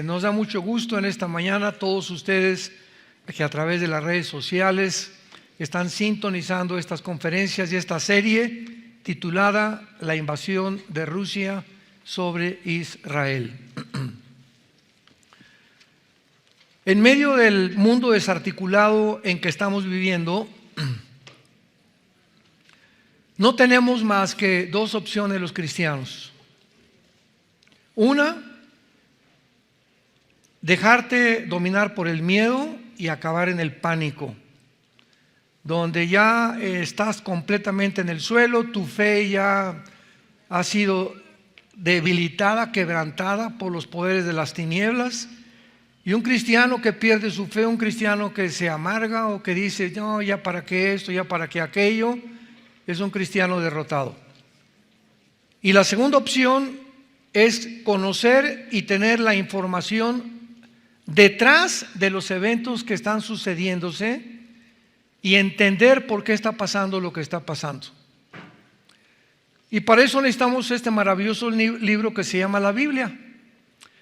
Nos da mucho gusto en esta mañana todos ustedes que a través de las redes sociales están sintonizando estas conferencias y esta serie titulada La invasión de Rusia sobre Israel. En medio del mundo desarticulado en que estamos viviendo, no tenemos más que dos opciones los cristianos. Una, dejarte dominar por el miedo y acabar en el pánico, donde ya estás completamente en el suelo, tu fe ya ha sido debilitada, quebrantada por los poderes de las tinieblas. Y un cristiano que pierde su fe, un cristiano que se amarga o que dice, no, ya para qué esto, ya para qué aquello, es un cristiano derrotado. Y la segunda opción es conocer y tener la información detrás de los eventos que están sucediéndose y entender por qué está pasando lo que está pasando. Y para eso necesitamos este maravilloso libro que se llama la Biblia.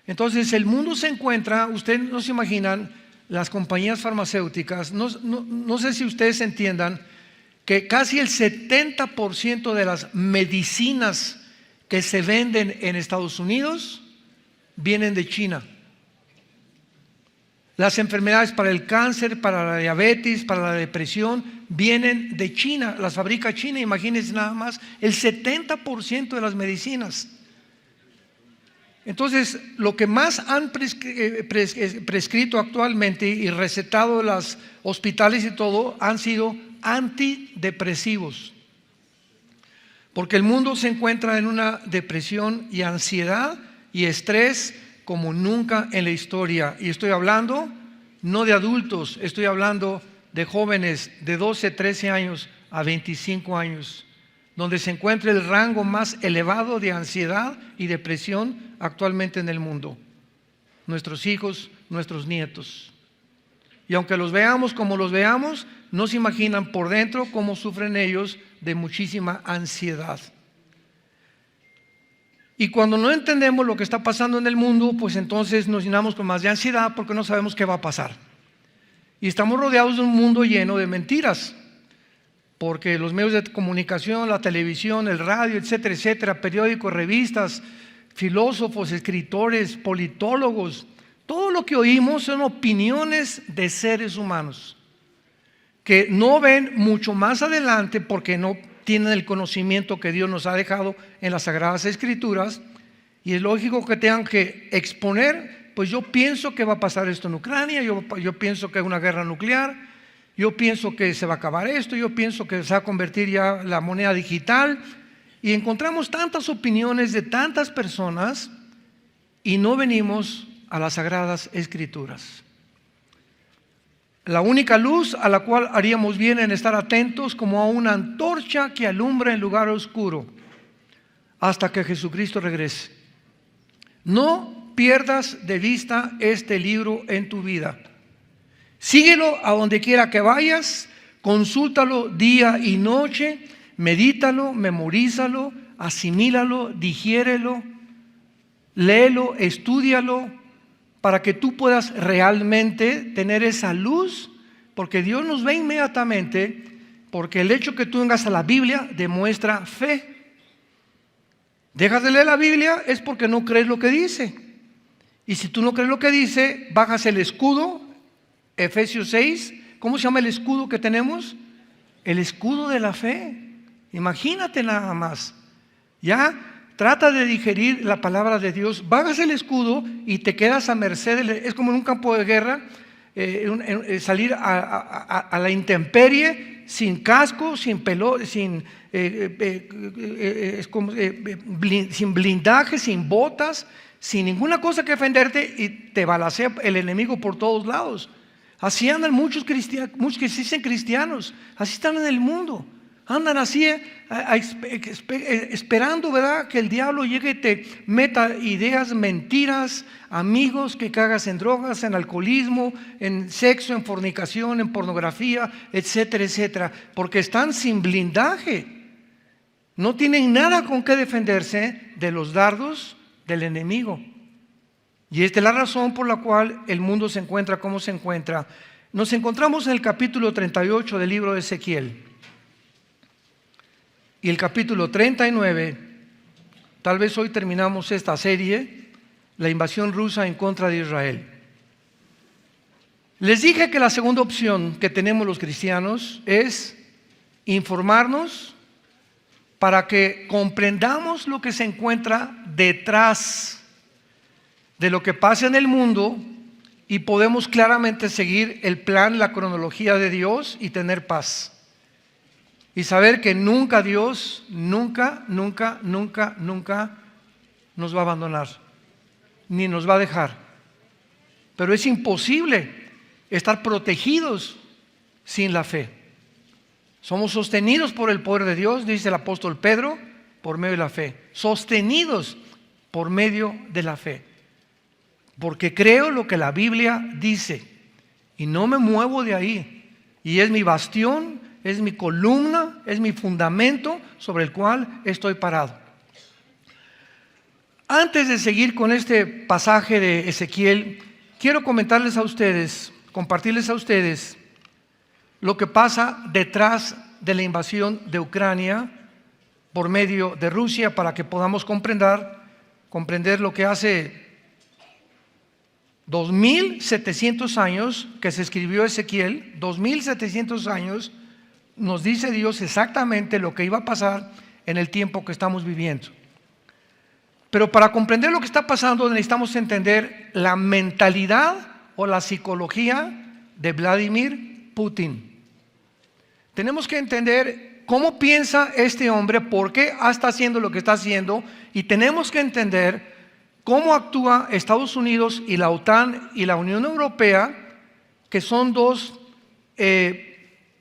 Entonces el mundo se encuentra, ustedes no se imaginan, las compañías farmacéuticas, no sé si ustedes entiendan que casi el 70% de las medicinas que se venden en Estados Unidos vienen de China. Las enfermedades para el cáncer, para la diabetes, para la depresión, vienen de China, las fabrica China. Imagínense nada más, el 70% de las medicinas. Entonces, lo que más han prescrito actualmente y recetado en los hospitales y todo, han sido antidepresivos. Porque el mundo se encuentra en una depresión y ansiedad y estrés como nunca en la historia. Y estoy hablando no de adultos, estoy hablando de jóvenes de 12, 13 años a 25 años, donde se encuentra el rango más elevado de ansiedad y depresión actualmente en el mundo. Nuestros hijos, nuestros nietos. Y aunque los veamos como los veamos, no se imaginan por dentro cómo sufren ellos de muchísima ansiedad. Y cuando no entendemos lo que está pasando en el mundo, pues entonces nos llenamos con más de ansiedad porque no sabemos qué va a pasar. Y estamos rodeados de un mundo lleno de mentiras, porque los medios de comunicación, la televisión, el radio, etcétera, etcétera, periódicos, revistas, filósofos, escritores, politólogos, todo lo que oímos son opiniones de seres humanos que no ven mucho más adelante porque no tienen el conocimiento que Dios nos ha dejado en las Sagradas Escrituras, y es lógico que tengan que exponer, pues yo pienso que va a pasar esto en Ucrania, yo pienso que hay una guerra nuclear, yo pienso que se va a acabar esto, yo pienso que se va a convertir ya la moneda digital, y encontramos tantas opiniones de tantas personas y no venimos a las Sagradas Escrituras. La única luz a la cual haríamos bien en estar atentos como a una antorcha que alumbra en lugar oscuro hasta que Jesucristo regrese. No pierdas de vista este libro en tu vida. Síguelo a donde quiera que vayas, consúltalo día y noche, medítalo, memorízalo, asimílalo, digiérelo, léelo, estúdialo, para que tú puedas realmente tener esa luz, porque Dios nos ve inmediatamente, porque el hecho que tú vengas a la Biblia demuestra fe. Dejas de leer la Biblia es porque no crees lo que dice, y si tú no crees lo que dice, bajas el escudo, Efesios 6, ¿cómo se llama el escudo que tenemos? El escudo de la fe. Imagínate nada más, ya. Trata de digerir la palabra de Dios, bajas el escudo y te quedas a merced. Es como en un campo de guerra, salir a la intemperie, sin casco, sin blindaje, sin botas, sin ninguna cosa que defenderte, y te balacea el enemigo por todos lados. Así andan muchos que se dicen cristianos, así están en el mundo. Andan así esperando, ¿verdad?, que el diablo llegue y te meta ideas, mentiras, amigos que cagas en drogas, en alcoholismo, en sexo, en fornicación, en pornografía, etcétera, etcétera, porque están sin blindaje. No tienen nada con qué defenderse de los dardos del enemigo. Y esta es la razón por la cual el mundo se encuentra como se encuentra. Nos encontramos en el capítulo 38 del libro de Ezequiel. Y el capítulo 39, tal vez hoy terminamos esta serie, la invasión rusa en contra de Israel. Les dije que la segunda opción que tenemos los cristianos es informarnos para que comprendamos lo que se encuentra detrás de lo que pasa en el mundo y podemos claramente seguir el plan, la cronología de Dios y tener paz. Y saber que nunca Dios, nunca nos va a abandonar, ni nos va a dejar. Pero es imposible estar protegidos sin la fe. Somos sostenidos por el poder de Dios, dice el apóstol Pedro, por medio de la fe. Sostenidos por medio de la fe. Porque creo lo que la Biblia dice y no me muevo de ahí. Y es mi bastión, es mi columna, es mi fundamento sobre el cual estoy parado. Antes de seguir con este pasaje de Ezequiel, quiero compartirles a ustedes lo que pasa detrás de la invasión de Ucrania por medio de Rusia para que podamos comprender lo que hace 2700 años que se escribió Ezequiel, 2700 años, nos dice Dios exactamente lo que iba a pasar en el tiempo que estamos viviendo. Pero para comprender lo que está pasando necesitamos entender la mentalidad o la psicología de Vladimir Putin. Tenemos que entender cómo piensa este hombre, por qué está haciendo lo que está haciendo, y tenemos que entender cómo actúa Estados Unidos y la OTAN y la Unión Europea, que son dos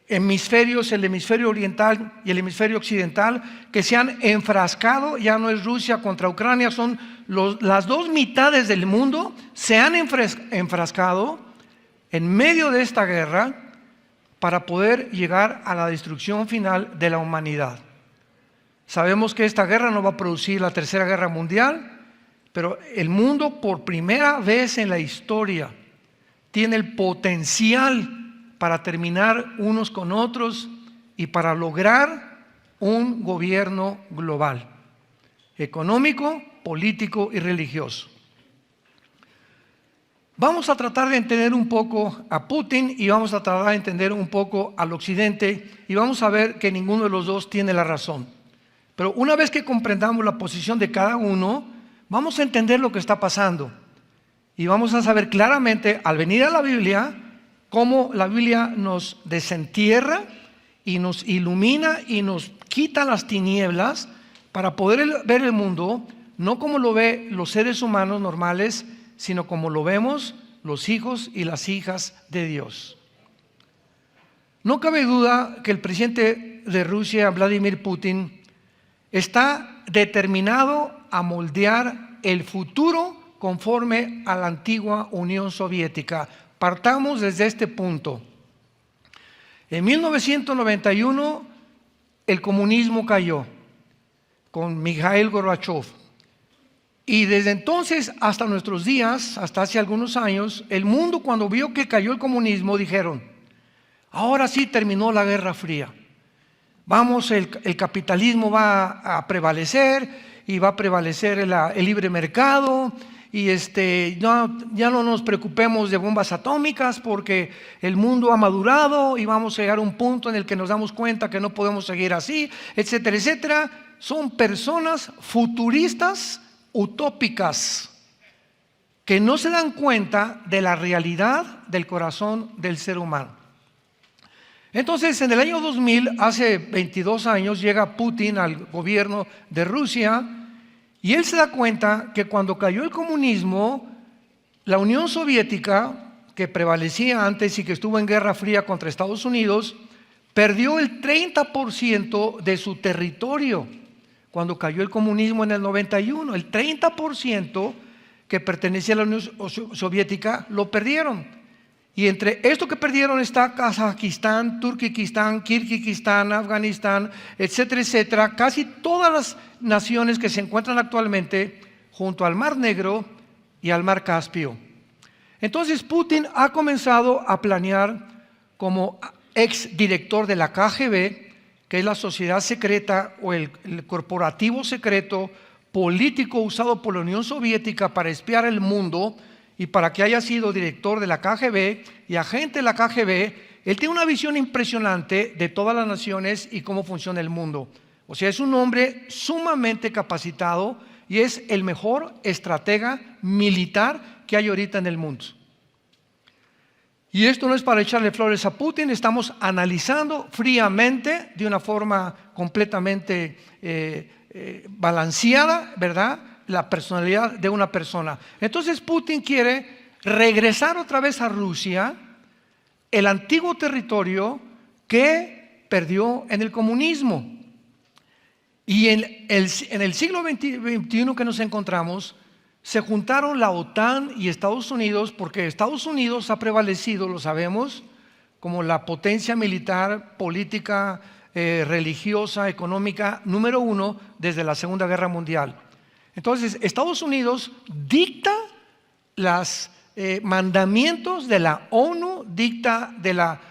hemisferios, el hemisferio oriental y el hemisferio occidental, que se han enfrascado. Ya no es Rusia contra Ucrania, son las dos mitades del mundo se han enfrascado en medio de esta guerra para poder llegar a la destrucción final de la humanidad. Sabemos que esta guerra no va a producir la tercera guerra mundial, pero el mundo por primera vez en la historia tiene el potencial para terminar unos con otros y para lograr un gobierno global, económico, político y religioso. Vamos a tratar de entender un poco a Putin y vamos a tratar de entender un poco al Occidente y vamos a ver que ninguno de los dos tiene la razón. Pero una vez que comprendamos la posición de cada uno, vamos a entender lo que está pasando y vamos a saber claramente al venir a la Biblia cómo la Biblia nos desentierra y nos ilumina y nos quita las tinieblas para poder ver el mundo no como lo ven los seres humanos normales, sino como lo vemos los hijos y las hijas de Dios. No cabe duda que el presidente de Rusia, Vladimir Putin, está determinado a moldear el futuro conforme a la antigua Unión Soviética. Partamos desde este punto. En 1991 el comunismo cayó con Mikhail Gorbachev. Y desde entonces hasta nuestros días, hasta hace algunos años, el mundo cuando vio que cayó el comunismo dijeron, ahora sí terminó la Guerra Fría. El capitalismo va a prevalecer y va a prevalecer el libre mercado y ya no nos preocupemos de bombas atómicas porque el mundo ha madurado y vamos a llegar a un punto en el que nos damos cuenta que no podemos seguir así, etcétera, etcétera. Son personas futuristas, utópicas, que no se dan cuenta de la realidad del corazón del ser humano. Entonces, en el año 2000, hace 22 años, llega Putin al gobierno de Rusia y él se da cuenta que cuando cayó el comunismo, la Unión Soviética, que prevalecía antes y que estuvo en guerra fría contra Estados Unidos, perdió el 30% de su territorio. Cuando cayó el comunismo en el 91, el 30% que pertenecía a la Unión Soviética lo perdieron. Y entre esto que perdieron está Kazajistán, Turkmenistán, Kirguistán, Afganistán, etcétera, etcétera. Casi todas las naciones que se encuentran actualmente junto al Mar Negro y al mar Caspio. Entonces Putin ha comenzado a planear como ex director de la KGB, que es la sociedad secreta o el corporativo secreto político usado por la Unión Soviética para espiar el mundo, y para que haya sido director de la KGB y agente de la KGB, él tiene una visión impresionante de todas las naciones y cómo funciona el mundo. O sea, es un hombre sumamente capacitado y es el mejor estratega militar que hay ahorita en el mundo. Y esto no es para echarle flores a Putin, estamos analizando fríamente, de una forma completamente balanceada, ¿verdad?, la personalidad de una persona. Entonces Putin quiere regresar otra vez a Rusia, el antiguo territorio que perdió en el comunismo. Y en el siglo XXI que nos encontramos, se juntaron la OTAN y Estados Unidos, porque Estados Unidos ha prevalecido, lo sabemos, como la potencia militar, política, religiosa, económica número 1 desde la Segunda Guerra Mundial. Entonces Estados Unidos dicta los mandamientos de la ONU, dicta de la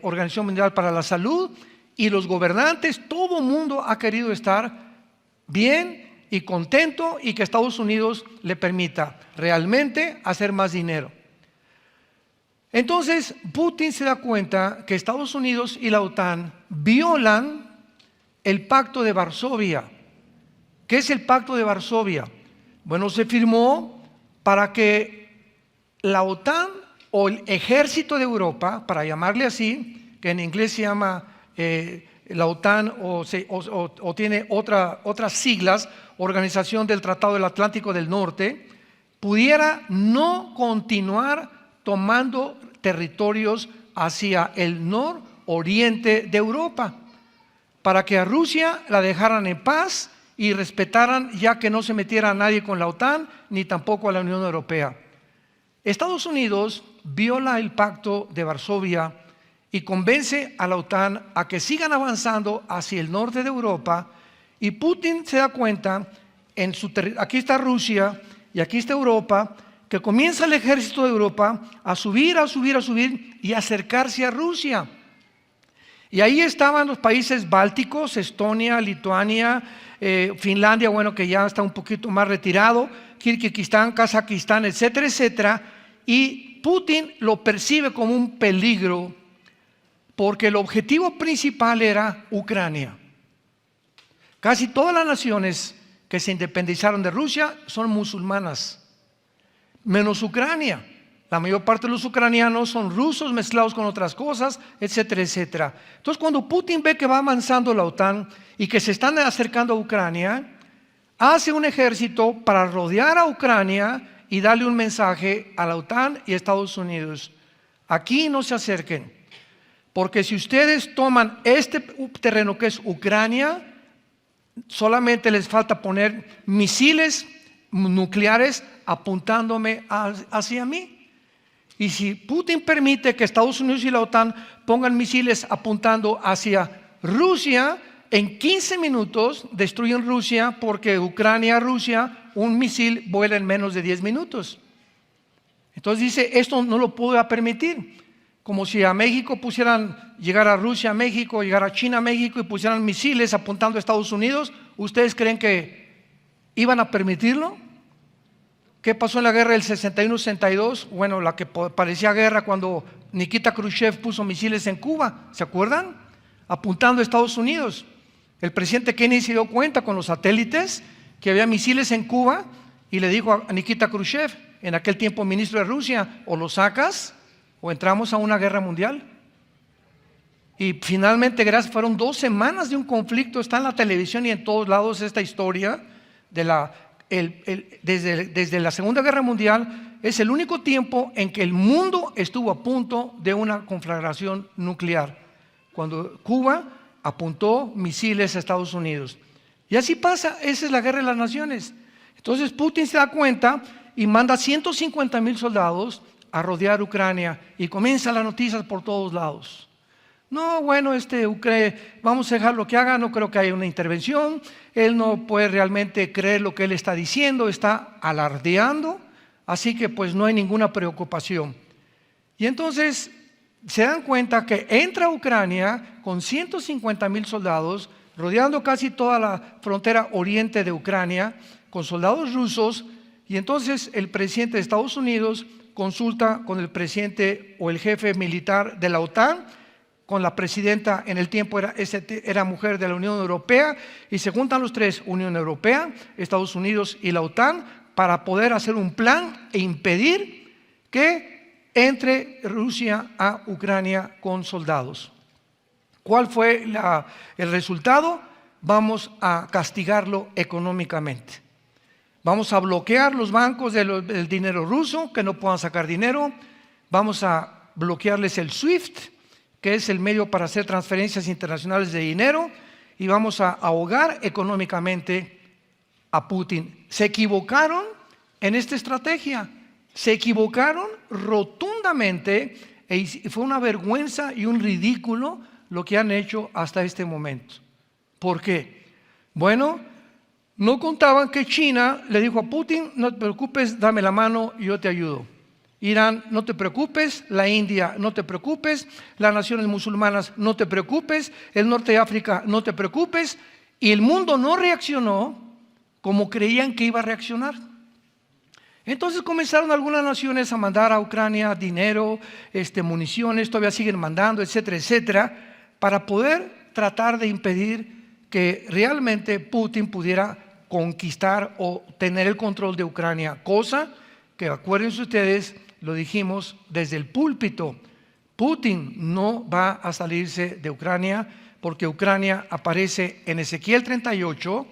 Organización Mundial para la Salud, y los gobernantes, todo el mundo ha querido estar bien y contento, y que Estados Unidos le permita realmente hacer más dinero. Entonces Putin se da cuenta que Estados Unidos y la OTAN violan el Pacto de Varsovia. ¿Qué es el Pacto de Varsovia? Bueno, se firmó para que la OTAN o el Ejército de Europa, para llamarle así, que en inglés se llama la OTAN o tiene otras siglas, Organización del Tratado del Atlántico del Norte, pudiera no continuar tomando territorios hacia el nororiente de Europa, para que a Rusia la dejaran en paz y respetaran, ya que no se metiera a nadie con la OTAN ni tampoco a la Unión Europea. Estados Unidos viola el Pacto de Varsovia y convence a la OTAN a que sigan avanzando hacia el norte de Europa, y Putin se da cuenta, aquí está Rusia y aquí está Europa, que comienza el ejército de Europa a subir y acercarse a Rusia. Y ahí estaban los países bálticos, Estonia, Lituania, Finlandia, bueno, que ya está un poquito más retirado, Kirguistán, Kazajistán, etcétera, etcétera. Y Putin lo percibe como un peligro, porque el objetivo principal era Ucrania. Casi todas las naciones que se independizaron de Rusia son musulmanas, menos Ucrania. La mayor parte de los ucranianos son rusos mezclados con otras cosas, etcétera, etcétera. Entonces, cuando Putin ve que va avanzando la OTAN y que se están acercando a Ucrania, hace un ejército para rodear a Ucrania y darle un mensaje a la OTAN y a Estados Unidos: aquí no se acerquen, porque si ustedes toman este terreno que es Ucrania, solamente les falta poner misiles nucleares apuntándome hacia mí. Y si Putin permite que Estados Unidos y la OTAN pongan misiles apuntando hacia Rusia, en 15 minutos destruyen Rusia, porque Ucrania, Rusia, un misil vuela en menos de 10 minutos. Entonces dice, esto no lo puedo permitir. Como si a México pusieran, llegar a Rusia a México, llegar a China a México y pusieran misiles apuntando a Estados Unidos, ¿ustedes creen que iban a permitirlo? ¿Qué pasó en la guerra del 61-62? Bueno, la que parecía guerra cuando Nikita Khrushchev puso misiles en Cuba, ¿se acuerdan? Apuntando a Estados Unidos. El presidente Kennedy se dio cuenta con los satélites que había misiles en Cuba y le dijo a Nikita Khrushchev, en aquel tiempo ministro de Rusia, o lo sacas o entramos a una guerra mundial. Y finalmente, fueron 2 semanas de un conflicto, está en la televisión y en todos lados esta historia de desde la Segunda Guerra Mundial. Es el único tiempo en que el mundo estuvo a punto de una conflagración nuclear, cuando Cuba apuntó misiles a Estados Unidos. Y así pasa, esa es la guerra de las naciones. Entonces Putin se da cuenta y manda 150,000 soldados a rodear Ucrania, y comienzan las noticias por todos lados. No, bueno, vamos a dejar lo que haga, no creo que haya una intervención. Él no puede realmente creer lo que él está diciendo, está alardeando, Así que pues no hay ninguna preocupación. Y entonces se dan cuenta que entra Ucrania con 150,000 soldados, rodeando casi toda la frontera oriente de Ucrania, con soldados rusos, y entonces el presidente de Estados Unidos consulta con el presidente o el jefe militar de la OTAN, con la presidenta, en el tiempo era mujer de la Unión Europea, y se juntan los tres, Unión Europea, Estados Unidos y la OTAN, para poder hacer un plan e impedir que entre Rusia a Ucrania con soldados. ¿Cuál fue el resultado? Vamos a castigarlo económicamente. Vamos a bloquear los bancos del dinero ruso, que no puedan sacar dinero. Vamos a bloquearles el SWIFT, que es el medio para hacer transferencias internacionales de dinero, y vamos a ahogar económicamente a Putin. Se equivocaron en esta estrategia, se equivocaron rotundamente, y fue una vergüenza y un ridículo lo que han hecho hasta este momento. ¿Por qué? Bueno, no contaban que China le dijo a Putin: no te preocupes, dame la mano y yo te ayudo. Irán, no te preocupes. La India, no te preocupes. Las naciones musulmanas, no te preocupes. El norte de África, no te preocupes. Y el mundo no reaccionó como creían que iba a reaccionar. Entonces comenzaron algunas naciones a mandar a Ucrania dinero, municiones, todavía siguen mandando, etcétera, etcétera, para poder tratar de impedir que realmente Putin pudiera conquistar o tener el control de Ucrania, cosa que, acuérdense ustedes, lo dijimos desde el púlpito: Putin no va a salirse de Ucrania, porque Ucrania aparece en Ezequiel 38,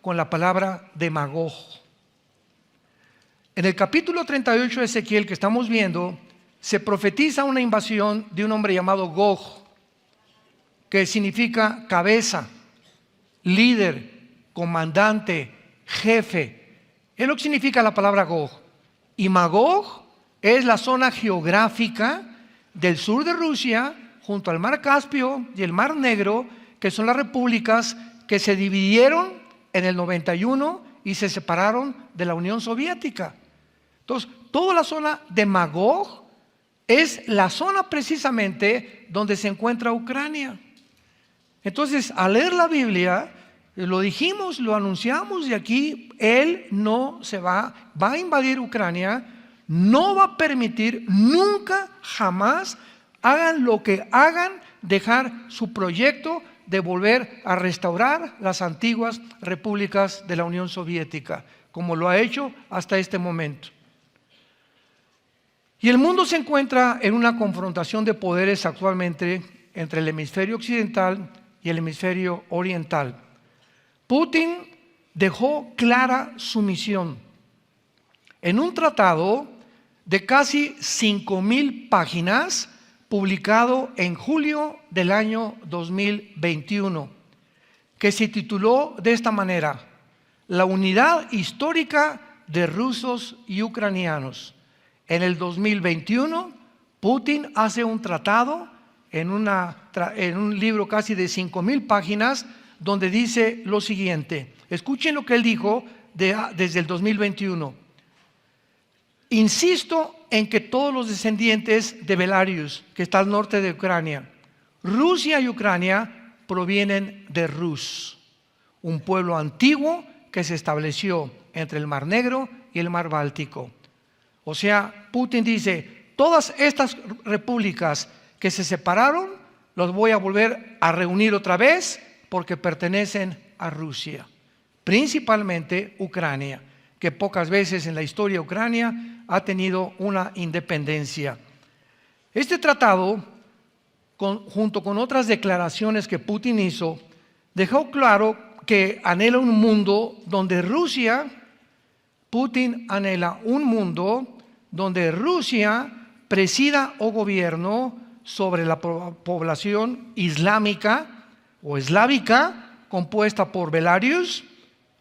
con la palabra de Magog. En el capítulo 38 de Ezequiel que estamos viendo, se profetiza una invasión de un hombre llamado Gog, que significa cabeza, líder, comandante, jefe. Es lo que significa la palabra Gog. Y Magog es la zona geográfica del sur de Rusia, junto al mar Caspio y el mar Negro, que son las repúblicas que se dividieron en el 91 y se separaron de la Unión Soviética. Entonces, toda la zona de Magog es la zona precisamente donde se encuentra Ucrania. Entonces, al leer la Biblia, lo dijimos, lo anunciamos, y aquí él no se va a invadir Ucrania, no va a permitir nunca, jamás, hagan lo que hagan, dejar su proyecto de volver a restaurar las antiguas repúblicas de la Unión Soviética, como lo ha hecho hasta este momento. Y el mundo se encuentra en una confrontación de poderes actualmente entre el hemisferio occidental y el hemisferio oriental. Putin dejó clara su misión en un tratado de casi 5,000 páginas, publicado en julio del año 2021, que se tituló de esta manera: La unidad histórica de rusos y ucranianos. En el 2021, Putin hace un tratado en un libro casi de 5,000 páginas, donde dice lo siguiente. Escuchen lo que él dijo desde el 2021. Insisto en que todos los descendientes de Belarus, que está al norte de Ucrania, Rusia y Ucrania, provienen de Rus, un pueblo antiguo que se estableció entre el Mar Negro y el Mar Báltico. O sea, Putin dice: todas estas repúblicas que se separaron, los voy a volver a reunir otra vez, porque pertenecen a Rusia, principalmente Ucrania, que pocas veces en la historia de Ucrania ha tenido una independencia. Este tratado, junto con otras declaraciones que Putin hizo, dejó claro que anhela un mundo donde Putin anhela un mundo donde Rusia presida o gobierno sobre la población islámica o eslávica, compuesta por Belarus,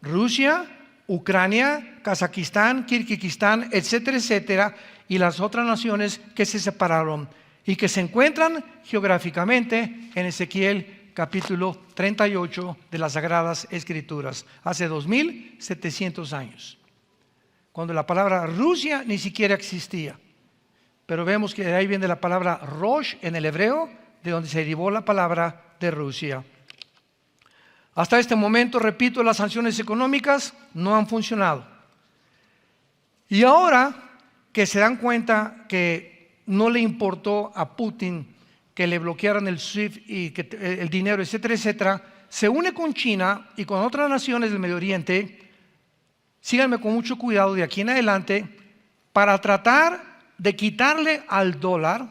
Rusia, Ucrania, Kazajistán, Kirguistán, etcétera, etcétera, y las otras naciones que se separaron y que se encuentran geográficamente en Ezequiel capítulo 38 de las Sagradas Escrituras, hace 2,700 años. cuando la palabra Rusia ni siquiera existía. Pero vemos que de ahí viene la palabra Rosh en el hebreo, de donde se derivó la palabra de Rusia. Hasta este momento, repito, las sanciones económicas no han funcionado. Y ahora que se dan cuenta que no le importó a Putin que le bloquearan el SWIFT y que el dinero, etcétera, etcétera, se une con China y con otras naciones del Medio Oriente. Síganme con mucho cuidado de aquí en adelante, para tratar de quitarle al dólar,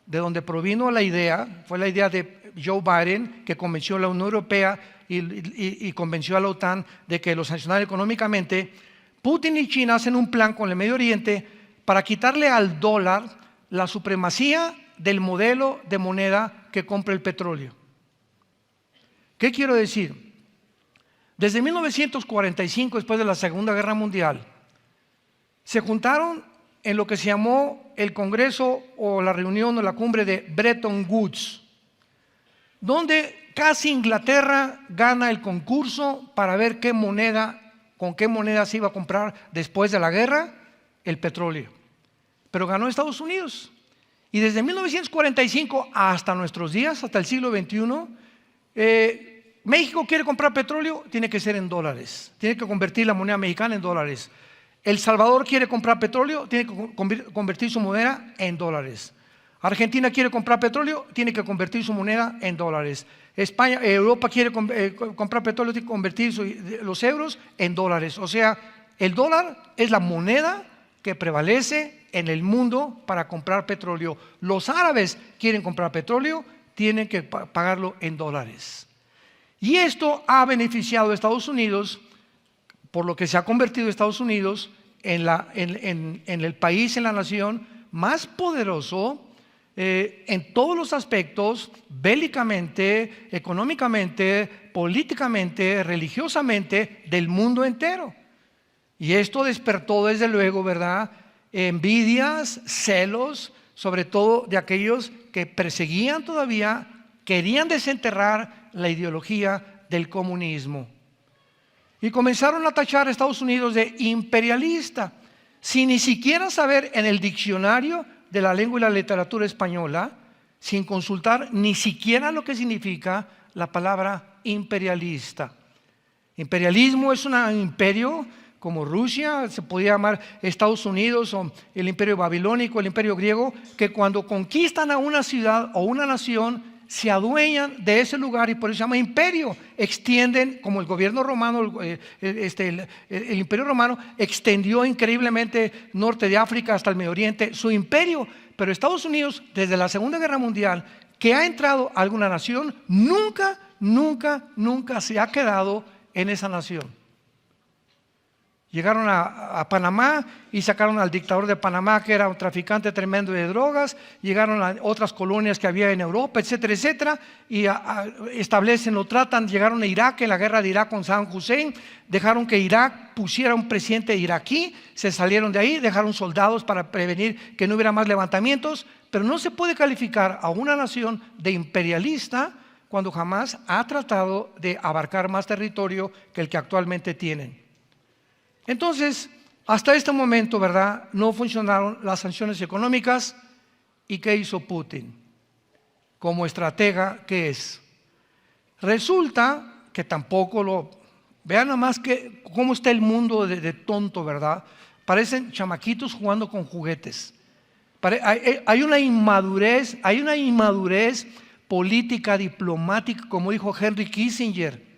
de donde provino la idea, fue la idea de Joe Biden, que convenció a la Unión Europea y convenció a la OTAN de que lo sancionara económicamente. Putin y China hacen un plan con el Medio Oriente para quitarle al dólar la supremacía del modelo de moneda que compra el petróleo. ¿Qué quiero decir? Desde 1945, después de la Segunda Guerra Mundial, se juntaron en lo que se llamó el Congreso o la reunión o la cumbre de Bretton Woods, donde casi Inglaterra gana el concurso para ver con qué moneda se iba a comprar después de la guerra el petróleo. Pero ganó Estados Unidos. Y desde 1945 hasta nuestros días, hasta el siglo XXI, México quiere comprar petróleo, tiene que ser en dólares, tiene que convertir la moneda mexicana en dólares. El Salvador quiere comprar petróleo, tiene que convertir su moneda en dólares. Argentina quiere comprar petróleo, tiene que convertir su moneda en dólares. Europa quiere comprar petróleo, tiene que convertir los euros en dólares. O sea, el dólar es la moneda que prevalece en el mundo para comprar petróleo. Los árabes quieren comprar petróleo, tienen que pagarlo en dólares. Y esto ha beneficiado a Estados Unidos, por lo que se ha convertido Estados Unidos en el país, en la nación más poderoso en todos los aspectos, bélicamente, económicamente, políticamente, religiosamente, del mundo entero. Y esto despertó desde luego, ¿verdad?, envidias, celos, sobre todo de aquellos que perseguían todavía, querían desenterrar la ideología del comunismo. Y comenzaron a tachar a Estados Unidos de imperialista, sin ni siquiera saber en el diccionario de la lengua y la literatura española, sin consultar ni siquiera lo que significa la palabra imperialista. Imperialismo es un imperio como Rusia, se podía llamar Estados Unidos o el imperio babilónico, el imperio griego, que cuando conquistan a una ciudad o una nación, se adueñan de ese lugar y por eso se llama imperio. Extienden, como el gobierno romano, el imperio romano extendió increíblemente norte de África hasta el Medio Oriente, su imperio. Pero Estados Unidos, desde la Segunda Guerra Mundial, que ha entrado a alguna nación, nunca se ha quedado en esa nación. Llegaron a Panamá y sacaron al dictador de Panamá, que era un traficante tremendo de drogas. Llegaron a otras colonias que había en Europa, etcétera, etcétera, y establecen, lo tratan. Llegaron a Irak, en la guerra de Irak con Saddam Hussein, dejaron que Irak pusiera un presidente iraquí, se salieron de ahí, dejaron soldados para prevenir que no hubiera más levantamientos. Pero no se puede calificar a una nación de imperialista cuando jamás ha tratado de abarcar más territorio que el que actualmente tienen. Entonces, hasta este momento, ¿verdad?, no funcionaron las sanciones económicas. ¿Y qué hizo Putin? Como estratega, ¿qué es? Resulta que tampoco vean nomás que cómo está el mundo de tonto, ¿verdad? Parecen chamaquitos jugando con juguetes. Hay una inmadurez política, diplomática, como dijo Henry Kissinger.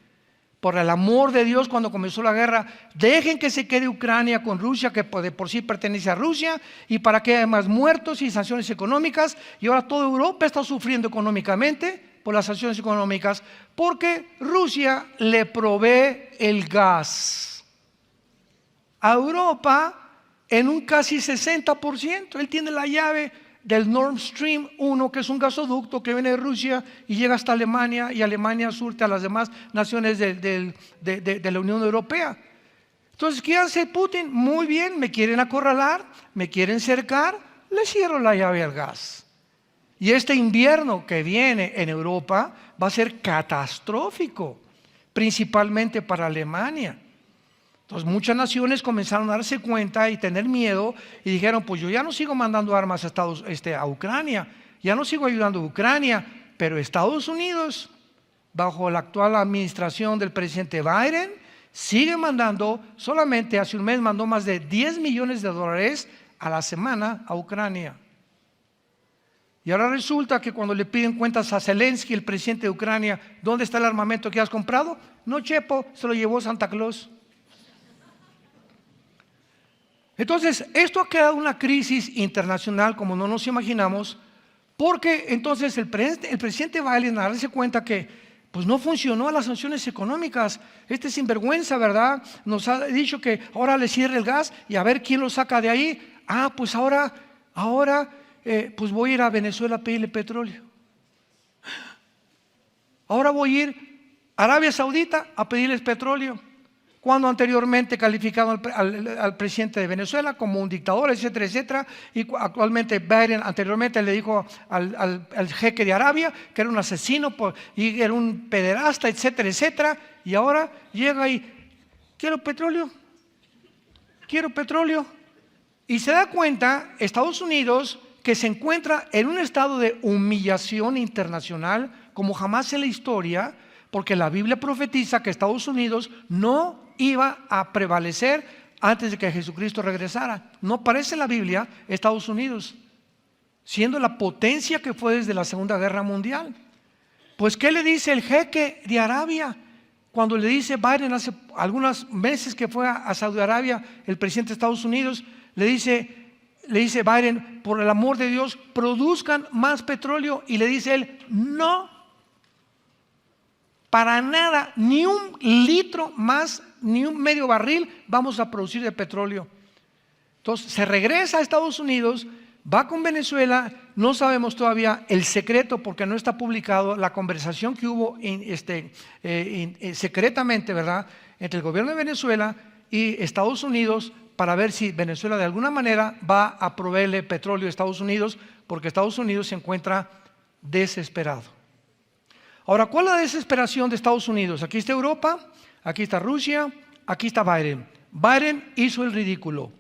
Por el amor de Dios, cuando comenzó la guerra, dejen que se quede Ucrania con Rusia, que de por sí pertenece a Rusia, y para que haya más muertos y sanciones económicas. Y ahora toda Europa está sufriendo económicamente por las sanciones económicas, porque Rusia le provee el gas a Europa en un casi 60%. Él tiene la llave del Nord Stream 1, que es un gasoducto que viene de Rusia y llega hasta Alemania, y Alemania surte a las demás naciones de la Unión Europea. Entonces, ¿qué hace Putin? Muy bien, me quieren acorralar, me quieren cercar, les cierro la llave al gas. Y este invierno que viene en Europa va a ser catastrófico, principalmente para Alemania. Entonces muchas naciones comenzaron a darse cuenta y tener miedo y dijeron, pues yo ya no sigo mandando armas a Ucrania, ya no sigo ayudando a Ucrania, pero Estados Unidos, bajo la actual administración del presidente Biden, sigue mandando. Solamente hace un mes mandó más de $10 millones a la semana a Ucrania. Y ahora resulta que cuando le piden cuentas a Zelensky, el presidente de Ucrania, ¿dónde está el armamento que has comprado? No, Chepo, se lo llevó Santa Claus. Entonces, esto ha creado una crisis internacional como no nos imaginamos, porque entonces el presidente Biden, al darse cuenta que pues no funcionó las sanciones económicas, este sinvergüenza, ¿verdad? Nos ha dicho que ahora le cierre el gas y a ver quién lo saca de ahí. Pues ahora pues voy a ir a Venezuela a pedirle petróleo. Ahora voy a ir a Arabia Saudita a pedirles petróleo, cuando anteriormente calificaron al presidente de Venezuela como un dictador, etcétera, etcétera. Y actualmente Biden anteriormente le dijo al jeque de Arabia que era un asesino y era un pederasta, etcétera, etcétera. Y ahora llega y quiero petróleo. Y se da cuenta Estados Unidos que se encuentra en un estado de humillación internacional como jamás en la historia, porque la Biblia profetiza que Estados Unidos no iba a prevalecer antes de que Jesucristo regresara. No aparece en la Biblia Estados Unidos, siendo la potencia que fue desde la Segunda Guerra Mundial. Pues ¿qué le dice el jeque de Arabia? Cuando le dice Biden hace algunos meses que fue a Saudi Arabia, el presidente de Estados Unidos, le dice Biden, por el amor de Dios, produzcan más petróleo. Y le dice él, no, para nada, ni un litro más, ni un medio barril vamos a producir de petróleo. Entonces se regresa a Estados Unidos, va con Venezuela. No sabemos todavía el secreto, porque no está publicado, la conversación que hubo secretamente, ¿verdad?, entre el gobierno de Venezuela y Estados Unidos, para ver si Venezuela de alguna manera va a proveerle petróleo a Estados Unidos, porque Estados Unidos se encuentra desesperado. Ahora, ¿cuál es la desesperación de Estados Unidos? Aquí está Europa, aquí está Rusia, aquí está Biden. Biden hizo el ridículo.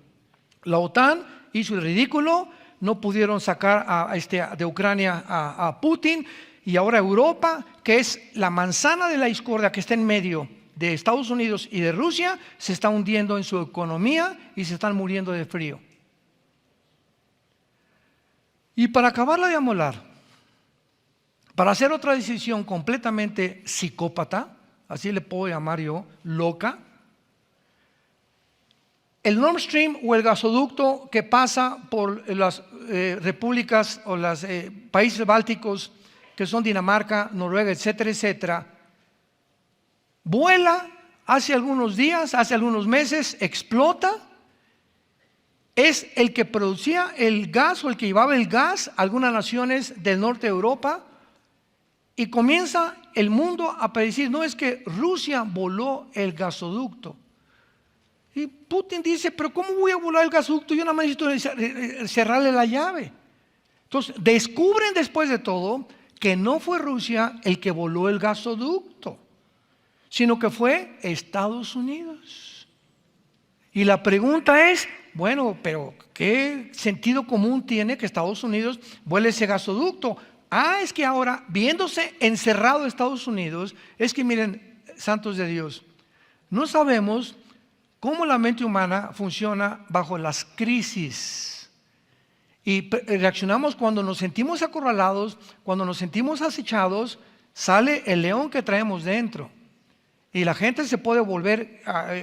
La OTAN hizo el ridículo, no pudieron sacar de Ucrania a Putin, y ahora Europa, que es la manzana de la discordia que está en medio de Estados Unidos y de Rusia, se está hundiendo en su economía y se están muriendo de frío. Y para acabarla de amolar, para hacer otra decisión completamente psicópata, así le puedo llamar yo, loca, el Nord Stream, o el gasoducto que pasa por las repúblicas o los países bálticos, que son Dinamarca, Noruega, etcétera, etcétera, vuela hace algunos días, hace algunos meses, explota. Es el que producía el gas, o el que llevaba el gas a algunas naciones del norte de Europa, y comienza el mundo a predecir, no, es que Rusia voló el gasoducto. Y Putin dice, pero ¿cómo voy a volar el gasoducto? Yo nada más necesito cerrarle la llave. Entonces descubren después de todo que no fue Rusia el que voló el gasoducto, sino que fue Estados Unidos. Y la pregunta es, bueno, pero ¿qué sentido común tiene que Estados Unidos vuele ese gasoducto? Es que ahora, viéndose encerrado Estados Unidos, es que miren, santos de Dios, no sabemos cómo la mente humana funciona bajo las crisis. Y reaccionamos cuando nos sentimos acorralados, cuando nos sentimos acechados, sale el león que traemos dentro. Y la gente se puede volver,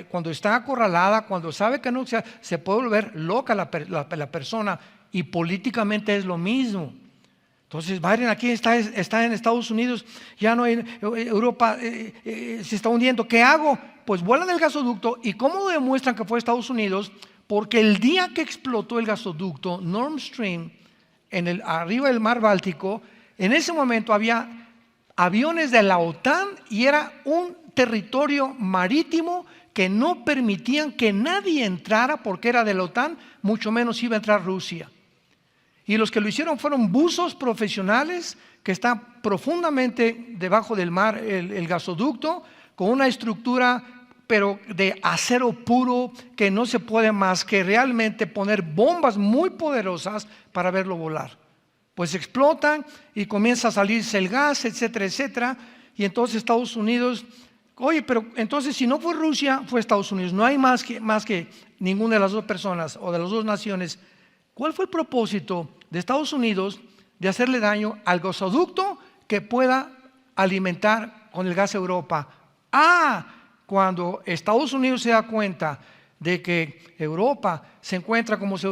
cuando está acorralada, cuando sabe que no, se puede volver loca la persona, y políticamente es lo mismo. Entonces Biden aquí está en Estados Unidos, ya no hay, Europa se está hundiendo. ¿Qué hago? Pues vuelan el gasoducto. ¿Y cómo demuestran que fue Estados Unidos? Porque el día que explotó el gasoducto Nord Stream arriba del mar Báltico, en ese momento había aviones de la OTAN y era un territorio marítimo que no permitían que nadie entrara porque era de la OTAN, mucho menos iba a entrar Rusia. Y los que lo hicieron fueron buzos profesionales que están profundamente debajo del mar, el gasoducto, con una estructura pero de acero puro, que no se puede más que realmente poner bombas muy poderosas para verlo volar. Pues explotan y comienza a salirse el gas, etcétera, etcétera. Y entonces Estados Unidos, oye, pero entonces si no fue Rusia, fue Estados Unidos. No hay más que ninguna de las dos personas o de las dos naciones. ¿Cuál fue el propósito de Estados Unidos de hacerle daño al gasoducto que pueda alimentar con el gas a Europa? Cuando Estados Unidos se da cuenta de que Europa se encuentra como se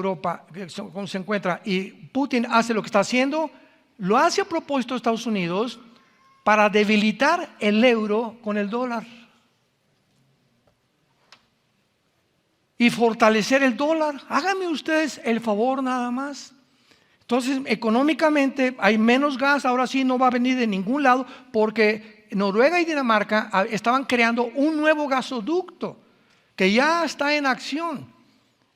encuentra y Putin hace lo que está haciendo, lo hace a propósito de Estados Unidos para debilitar el euro con el dólar y fortalecer el dólar. Háganme ustedes el favor nada más. Entonces, económicamente hay menos gas, ahora sí no va a venir de ningún lado porque Noruega y Dinamarca estaban creando un nuevo gasoducto que ya está en acción.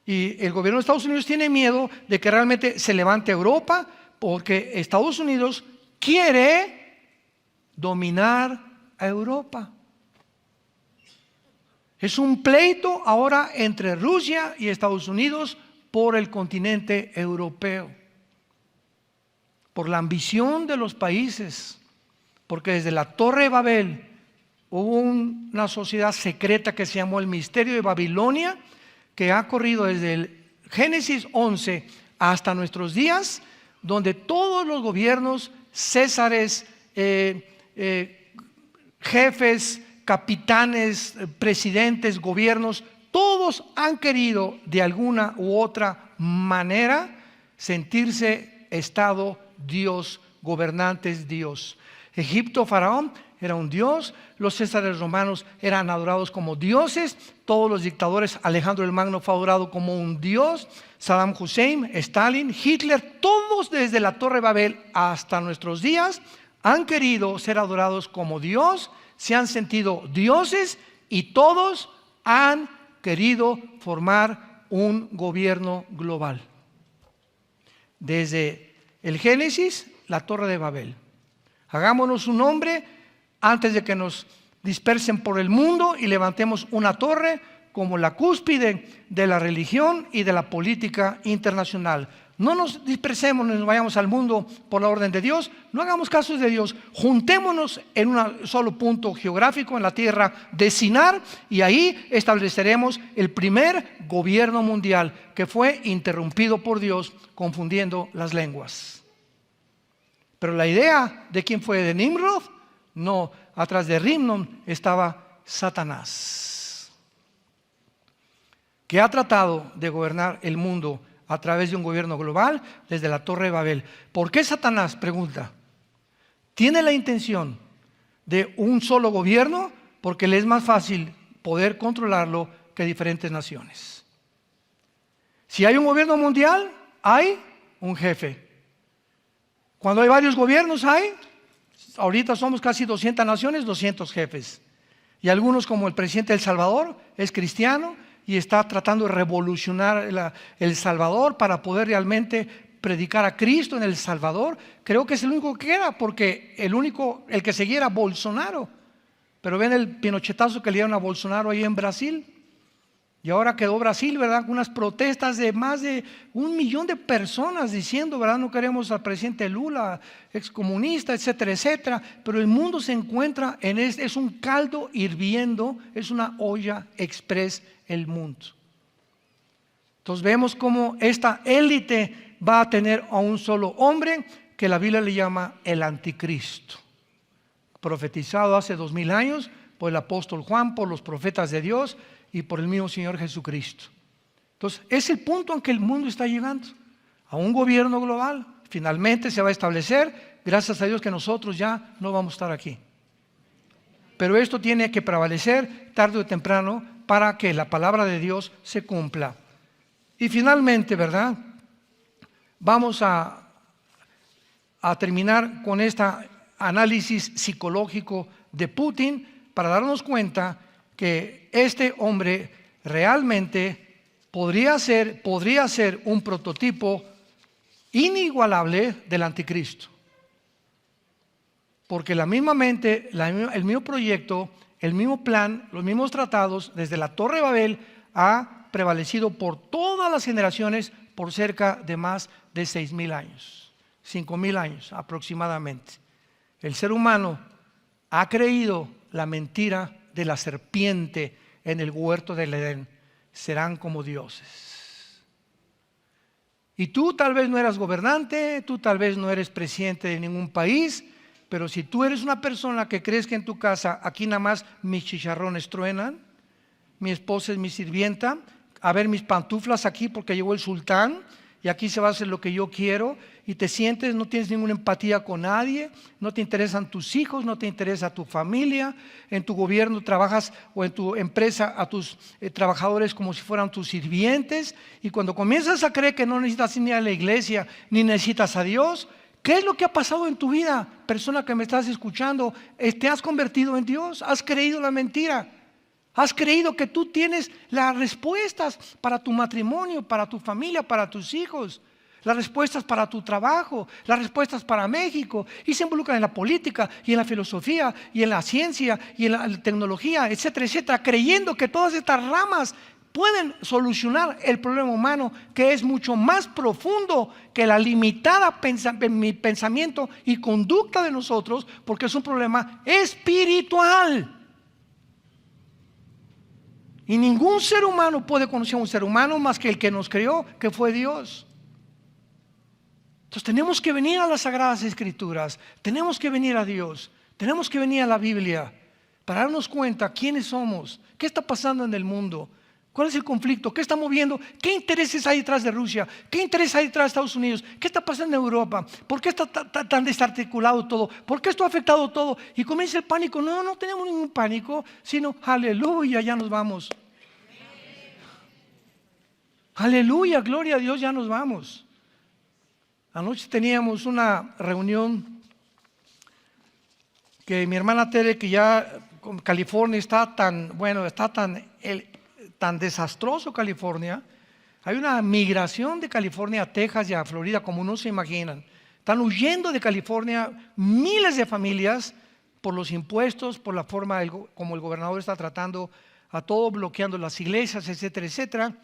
Y el gobierno de Estados Unidos tiene miedo de que realmente se levante Europa porque Estados Unidos quiere dominar a Europa. Es un pleito ahora entre Rusia y Estados Unidos por el continente europeo, por la ambición de los países, porque desde la Torre de Babel hubo una sociedad secreta que se llamó el Misterio de Babilonia, que ha corrido desde el Génesis 11 hasta nuestros días, donde todos los gobiernos, césares, jefes, capitanes, presidentes, gobiernos, todos han querido de alguna u otra manera sentirse Estado Dios, gobernantes Dios. Egipto, Faraón era un dios, los césares romanos eran adorados como dioses, todos los dictadores, Alejandro el Magno fue adorado como un dios, Saddam Hussein, Stalin, Hitler, todos desde la Torre de Babel hasta nuestros días han querido ser adorados como Dios, se han sentido dioses y todos han querido formar un gobierno global. Desde el Génesis, la Torre de Babel. Hagámonos un nombre antes de que nos dispersen por el mundo y levantemos una torre como la cúspide de la religión y de la política internacional. No nos dispersemos, nos vayamos al mundo por la orden de Dios, no hagamos caso de Dios, juntémonos en un solo punto geográfico en la tierra de Sinar y ahí estableceremos el primer gobierno mundial que fue interrumpido por Dios confundiendo las lenguas. Pero la idea de quién fue de Nimrod, no, atrás de Rimnon estaba Satanás, que ha tratado de gobernar el mundo a través de un gobierno global desde la Torre de Babel. ¿Por qué Satanás? Pregunta. ¿Tiene la intención de un solo gobierno? Porque le es más fácil poder controlarlo que diferentes naciones. Si hay un gobierno mundial, hay un jefe. Cuando hay varios gobiernos ahorita somos casi 200 naciones, 200 jefes. Y algunos como el presidente de El Salvador es cristiano y está tratando de revolucionar El Salvador para poder realmente predicar a Cristo en El Salvador. Creo que es el único que queda porque el que seguía era Bolsonaro. Pero ven el pinochetazo que le dieron a Bolsonaro ahí en Brasil. Y ahora quedó Brasil, ¿verdad? Con unas protestas de más de 1 millón de personas diciendo, ¿verdad? No queremos al presidente Lula, excomunista, etcétera, etcétera. Pero el mundo se encuentra es un caldo hirviendo, es una olla express el mundo. Entonces vemos cómo esta élite va a tener a un solo hombre que la Biblia le llama el anticristo. Profetizado hace 2000 años por el apóstol Juan, por los profetas de Dios y por el mismo Señor Jesucristo. Entonces, es el punto en que el mundo está llegando, a un gobierno global. Finalmente se va a establecer, gracias a Dios que nosotros ya no vamos a estar aquí. Pero esto tiene que prevalecer tarde o temprano para que la palabra de Dios se cumpla. Y finalmente, ¿verdad? Vamos a terminar con este análisis psicológico de Putin para darnos cuenta que este hombre realmente podría ser un prototipo inigualable del anticristo. Porque la misma mente, el mismo proyecto el mismo plan, los mismos tratados, desde la Torre de Babel, ha prevalecido por todas las generaciones por cerca de más de 6,000 años, 5,000 años aproximadamente. El ser humano ha creído la mentira de la serpiente en el huerto del Edén: serán como dioses. Y tú tal vez no eras gobernante, tú tal vez no eres presidente de ningún país, pero si tú eres una persona que crees que en tu casa, aquí nada más mis chicharrones truenan, mi esposa es mi sirvienta, a ver mis pantuflas aquí porque llegó el sultán y aquí se va a hacer lo que yo quiero, y te sientes, no tienes ninguna empatía con nadie, no te interesan tus hijos, no te interesa tu familia, en tu gobierno trabajas o en tu empresa a tus trabajadores como si fueran tus sirvientes, y cuando comienzas a creer que no necesitas ni a la iglesia ni necesitas a Dios, ¿qué es lo que ha pasado en tu vida, persona que me estás escuchando? ¿Te has convertido en Dios? ¿Has creído la mentira? ¿Has creído que tú tienes las respuestas para tu matrimonio, para tu familia, para tus hijos? Las respuestas para tu trabajo, las respuestas para México, y se involucran en la política y en la filosofía y en la ciencia y en la tecnología, etcétera, etcétera, creyendo que todas estas ramas pueden solucionar el problema humano, que es mucho más profundo que la limitada pensamiento y conducta de nosotros, porque es un problema espiritual. Y ningún ser humano puede conocer a un ser humano más que el que nos creó, que fue Dios. Entonces tenemos que venir a las Sagradas Escrituras, tenemos que venir a Dios, tenemos que venir a la Biblia para darnos cuenta quiénes somos, qué está pasando en el mundo, cuál es el conflicto, qué está moviendo, qué intereses hay detrás de Rusia, qué intereses hay detrás de Estados Unidos, qué está pasando en Europa, por qué está tan desarticulado todo, por qué esto ha afectado todo. Y comienza el pánico. No, no tenemos ningún pánico, sino aleluya, ya nos vamos. Aleluya, gloria a Dios, ya nos vamos. Anoche teníamos una reunión que mi hermana Tere, que ya con California está tan desastroso California. Hay una migración de California a Texas y a Florida como no se imaginan. Están huyendo de California miles de familias por los impuestos, por la forma como el gobernador está tratando a todo, bloqueando las iglesias, etcétera, etcétera.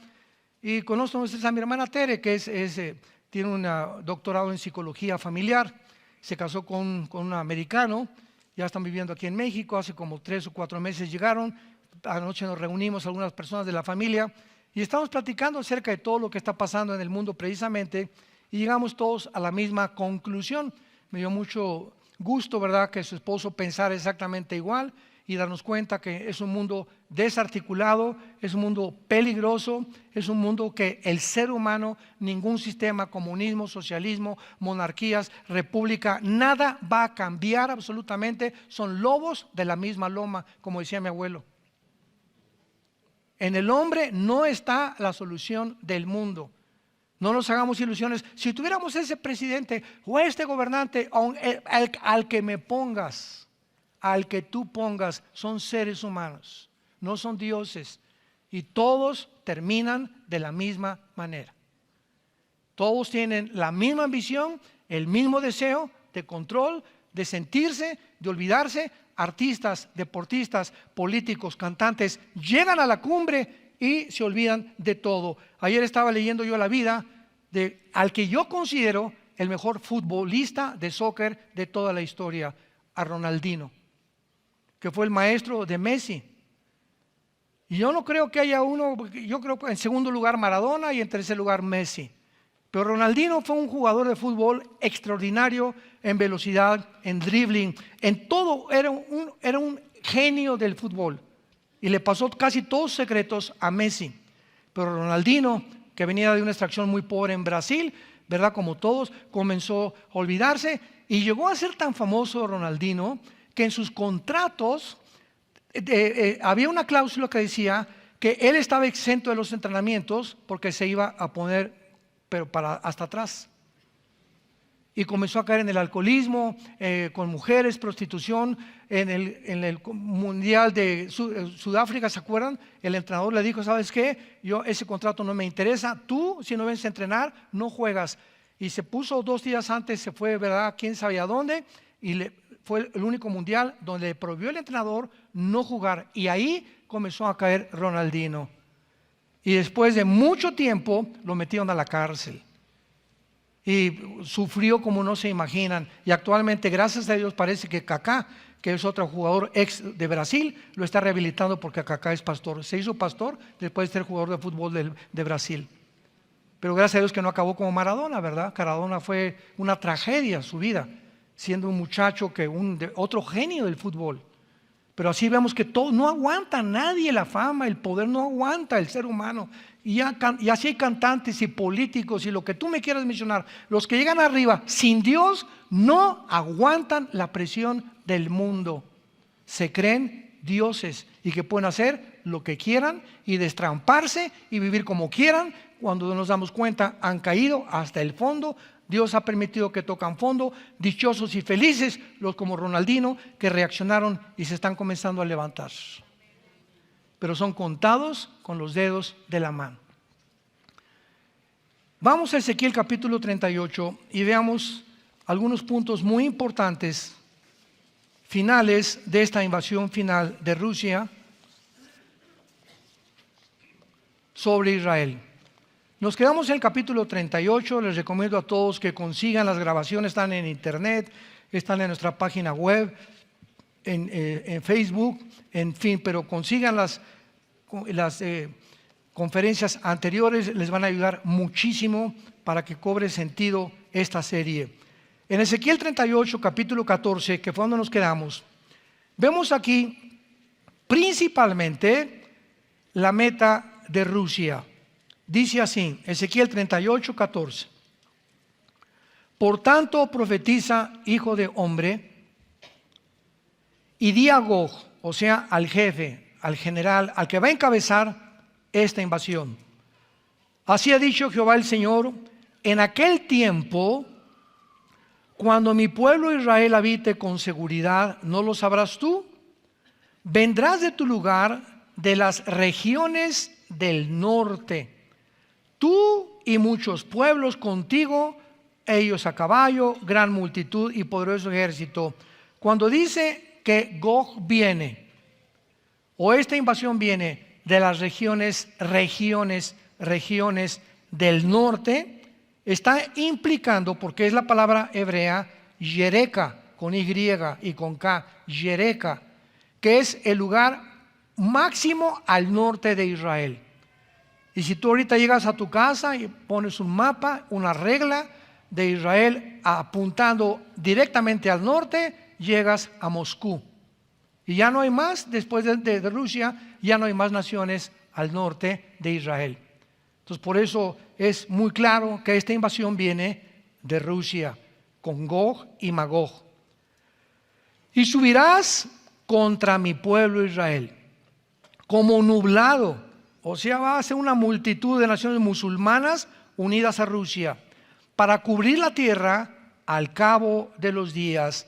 Y conozco a mi hermana Tere, que tiene un doctorado en psicología familiar, se casó con un americano, ya están viviendo aquí en México, hace como 3 o 4 meses llegaron. Anoche nos reunimos algunas personas de la familia y estamos platicando acerca de todo lo que está pasando en el mundo precisamente, y llegamos todos a la misma conclusión. Me dio mucho gusto, ¿verdad?, que su esposo pensara exactamente igual y darnos cuenta que es un mundo desarticulado, es un mundo peligroso, es un mundo que el ser humano, ningún sistema, comunismo, socialismo, monarquías, república, nada va a cambiar absolutamente. Son lobos de la misma loma, como decía mi abuelo. En el hombre no está la solución del mundo. No nos hagamos ilusiones. Si tuviéramos ese presidente o este gobernante, al que me pongas, al que tú pongas, son seres humanos, no son dioses, y todos terminan de la misma manera. Todos tienen la misma ambición, el mismo deseo de control, de sentirse, de olvidarse. Artistas, deportistas, políticos, cantantes llegan a la cumbre y se olvidan de todo. Ayer estaba leyendo yo la vida al que yo considero el mejor futbolista de soccer de toda la historia, a Ronaldinho, que fue el maestro de Messi. Y yo no creo que haya uno, yo creo que en segundo lugar Maradona y en tercer lugar Messi. Pero Ronaldinho fue un jugador de fútbol extraordinario en velocidad, en dribbling, en todo. Era un genio del fútbol. Y le pasó casi todos sus secretos a Messi. Pero Ronaldinho, que venía de una extracción muy pobre en Brasil, ¿verdad?, como todos, comenzó a olvidarse y llegó a ser tan famoso Ronaldinho que en sus contratos había una cláusula que decía que él estaba exento de los entrenamientos porque se iba a poner hasta atrás. Y comenzó a caer en el alcoholismo, con mujeres, prostitución. En el Mundial de Sudáfrica, ¿se acuerdan? El entrenador le dijo: ¿sabes qué? Ese contrato no me interesa. Tú, si no vienes a entrenar, no juegas. Y se puso 2 días antes, se fue, ¿verdad?, quién sabe a dónde, y fue el único mundial donde le prohibió el entrenador no jugar. Y ahí comenzó a caer Ronaldinho. Y después de mucho tiempo lo metieron a la cárcel. Y sufrió como no se imaginan. Y actualmente, gracias a Dios, parece que Kaká, que es otro jugador ex de Brasil, lo está rehabilitando porque Kaká es pastor. Se hizo pastor después de ser jugador de fútbol de Brasil. Pero gracias a Dios que no acabó como Maradona, ¿verdad? Maradona fue una tragedia su vida, siendo un muchacho otro genio del fútbol. Pero así vemos que todo, no aguanta nadie la fama, el poder no aguanta el ser humano. Y así hay cantantes y políticos y lo que tú me quieras mencionar. Los que llegan arriba sin Dios no aguantan la presión del mundo. Se creen dioses y que pueden hacer lo que quieran y destramparse y vivir como quieran. Cuando nos damos cuenta han caído hasta el fondo. Dios ha permitido que tocan fondo. Dichosos y felices los como Ronaldinho que reaccionaron y se están comenzando a levantar. Pero son contados con los dedos de la mano. Vamos a Ezequiel capítulo 38 y veamos algunos puntos muy importantes finales de esta invasión final de Rusia sobre Israel. Nos quedamos en el capítulo 38, les recomiendo a todos que consigan las grabaciones, están en internet, están en nuestra página web, en Facebook, en fin, pero consigan las conferencias anteriores, les van a ayudar muchísimo para que cobre sentido esta serie. En Ezequiel 38, capítulo 14, que fue donde nos quedamos, vemos aquí principalmente la meta de Rusia. Dice así, Ezequiel 38, 14. Por tanto profetiza, hijo de hombre, y di a Gog, o sea, al jefe, al general, al que va a encabezar esta invasión. Así ha dicho Jehová el Señor, en aquel tiempo, cuando mi pueblo Israel habite con seguridad, ¿no lo sabrás tú? Vendrás de tu lugar, de las regiones del norte, tú y muchos pueblos contigo, ellos a caballo, gran multitud y poderoso ejército. Cuando dice que Gog viene, o esta invasión viene de las regiones del norte, está implicando, porque es la palabra hebrea, Yereka, con Y y con K, Yereka, que es el lugar máximo al norte de Israel. Y si tú ahorita llegas a tu casa y pones un mapa, una regla de Israel apuntando directamente al norte, llegas a Moscú. Y ya no hay más, después de Rusia, ya no hay más naciones al norte de Israel. Entonces por eso es muy claro que esta invasión viene de Rusia, con Gog y Magog. Y subirás contra mi pueblo Israel, como nublado. O sea, va a ser una multitud de naciones musulmanas unidas a Rusia para cubrir la tierra al cabo de los días.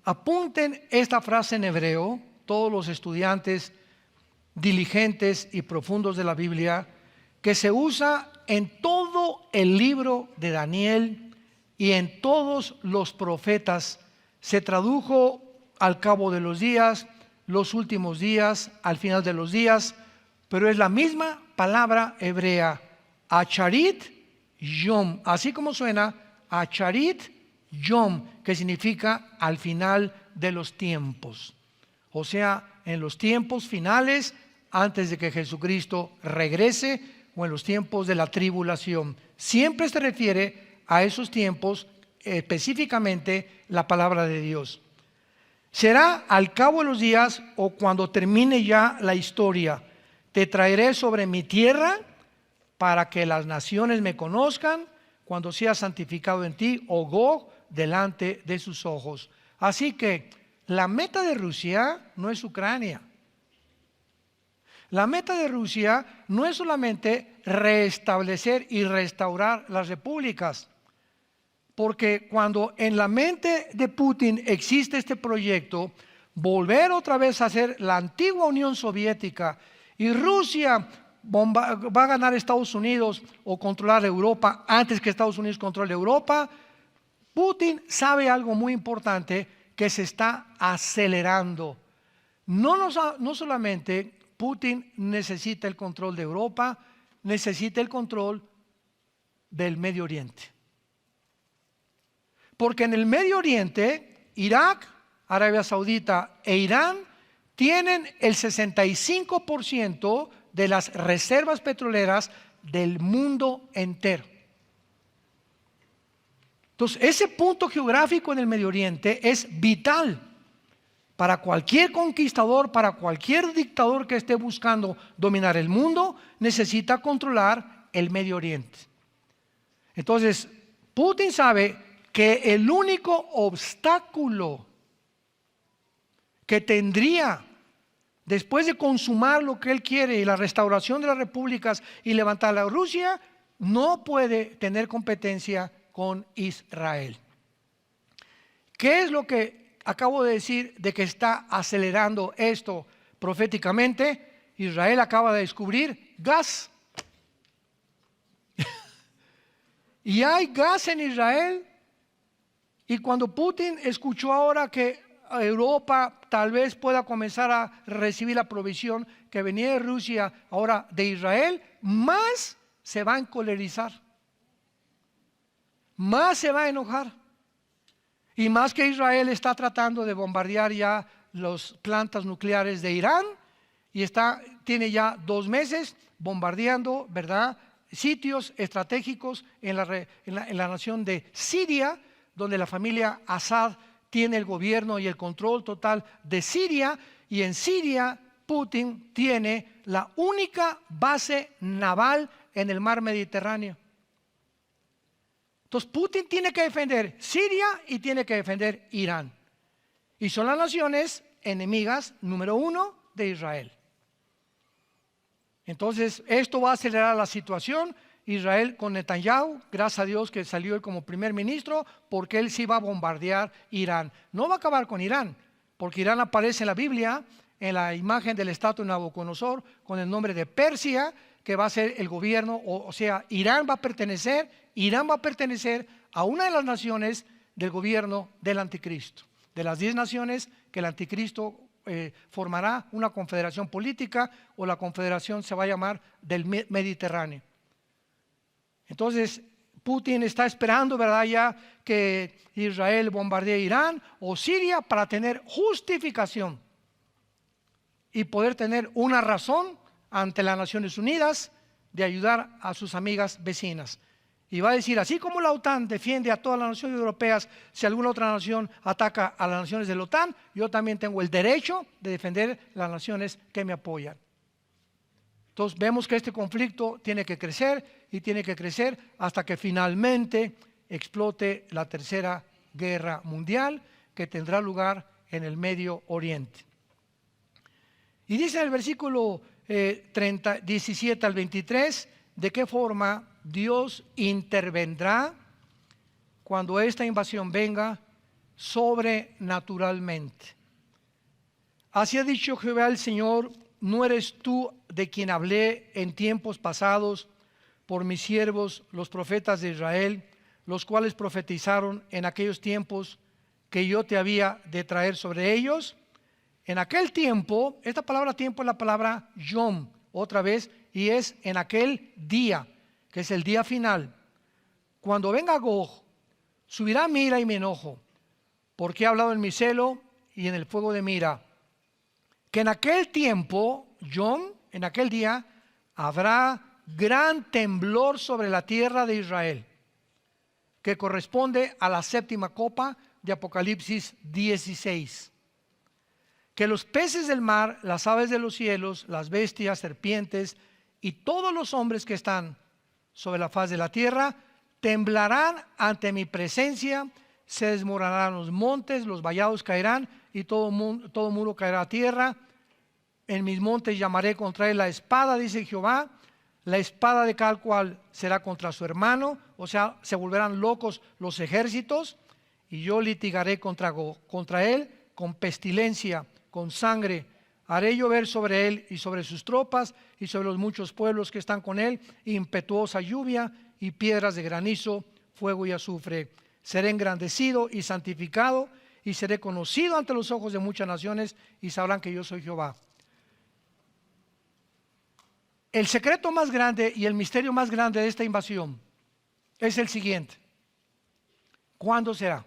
Apunten esta frase en hebreo, todos los estudiantes diligentes y profundos de la Biblia, que se usa en todo el libro de Daniel y en todos los profetas. Se tradujo al cabo de los días, los últimos días, al final de los días, pero es la misma palabra hebrea, acharit yom, así como suena, acharit yom, que significa al final de los tiempos. O sea, en los tiempos finales, antes de que Jesucristo regrese, o en los tiempos de la tribulación. Siempre se refiere a esos tiempos, específicamente la palabra de Dios. Será al cabo de los días o cuando termine ya la historia. Te traeré sobre mi tierra para que las naciones me conozcan cuando sea santificado en ti, oh Gog, delante de sus ojos. Así que la meta de Rusia no es Ucrania. La meta de Rusia no es solamente restablecer y restaurar las repúblicas, porque cuando en la mente de Putin existe este proyecto, volver otra vez a ser la antigua Unión Soviética, y Rusia va a ganar Estados Unidos o controlar Europa antes que Estados Unidos controle Europa, Putin sabe algo muy importante, que se está acelerando. No solamente Putin necesita el control de Europa, necesita el control del Medio Oriente. Porque en el Medio Oriente, Irak, Arabia Saudita e Irán tienen el 65% de las reservas petroleras del mundo entero. Entonces, ese punto geográfico en el Medio Oriente es vital para cualquier conquistador, para cualquier dictador que esté buscando dominar el mundo, necesita controlar el Medio Oriente. Entonces, Putin sabe que el único obstáculo que tendría después de consumar lo que él quiere y la restauración de las repúblicas y levantar a Rusia, no puede tener competencia con Israel. ¿Qué es lo que acabo de decir de que está acelerando esto proféticamente? Israel acaba de descubrir gas. Y hay gas en Israel. Y cuando Putin escuchó ahora que Europa tal vez pueda comenzar a recibir la provisión que venía de Rusia, ahora de Israel, más se va a encolerizar, más se va a enojar. Y más que Israel está tratando de bombardear ya las plantas nucleares de Irán y tiene ya 2 meses bombardeando, ¿verdad?, sitios estratégicos en la nación de Siria, donde la familia Assad tiene el gobierno y el control total de Siria, y en Siria Putin tiene la única base naval en el mar Mediterráneo. Entonces Putin tiene que defender Siria y tiene que defender Irán. Y son las naciones enemigas número 1 de Israel. Entonces esto va a acelerar la situación. Israel con Netanyahu, gracias a Dios que salió él como primer ministro, porque él sí va a bombardear Irán. No va a acabar con Irán, porque Irán aparece en la Biblia, en la imagen del estatua de Nabucodonosor, con el nombre de Persia, que va a ser el gobierno, o sea, Irán va a pertenecer a una de las naciones del gobierno del anticristo. De las 10 naciones que el anticristo formará una confederación política, o la confederación se va a llamar del Mediterráneo. Entonces Putin está esperando, ¿verdad?, ya que Israel bombardee Irán o Siria para tener justificación y poder tener una razón ante las Naciones Unidas de ayudar a sus amigas vecinas. Y va a decir, así como la OTAN defiende a todas las naciones europeas, si alguna otra nación ataca a las naciones de la OTAN, yo también tengo el derecho de defender las naciones que me apoyan. Entonces vemos que este conflicto tiene que crecer y tiene que crecer hasta que finalmente explote la Tercera Guerra Mundial, que tendrá lugar en el Medio Oriente. Y dice en el versículo 17 al 23, de qué forma Dios intervendrá cuando esta invasión venga sobrenaturalmente. Así ha dicho Jehová el Señor: ¿no eres tú de quien hablé en tiempos pasados por mis siervos los profetas de Israel, los cuales profetizaron en aquellos tiempos que yo te había de traer sobre ellos? En aquel tiempo, esta palabra tiempo es la palabra yom, otra vez, y es en aquel día, que es el día final. Cuando venga Gog, subirá mi ira y mi enojo, porque he hablado en mi celo y en el fuego de mi ira. Que en aquel tiempo, yom, en aquel día, habrá gran temblor sobre la tierra de Israel, que corresponde a la 7ª copa de Apocalipsis 16. Que los peces del mar, las aves de los cielos, las bestias, serpientes y todos los hombres que están sobre la faz de la tierra temblarán ante mi presencia, se desmoronarán los montes, los vallados caerán y todo muro caerá a tierra. En mis montes llamaré contra él la espada, dice Jehová. La espada de cada cual será contra su hermano, o sea, se volverán locos los ejércitos, y yo litigaré contra él con pestilencia, con sangre. Haré llover sobre él y sobre sus tropas y sobre los muchos pueblos que están con él impetuosa lluvia y piedras de granizo, fuego y azufre. Seré engrandecido y santificado, y seré conocido ante los ojos de muchas naciones y sabrán que yo soy Jehová. El secreto más grande y el misterio más grande de esta invasión es el siguiente: ¿cuándo será?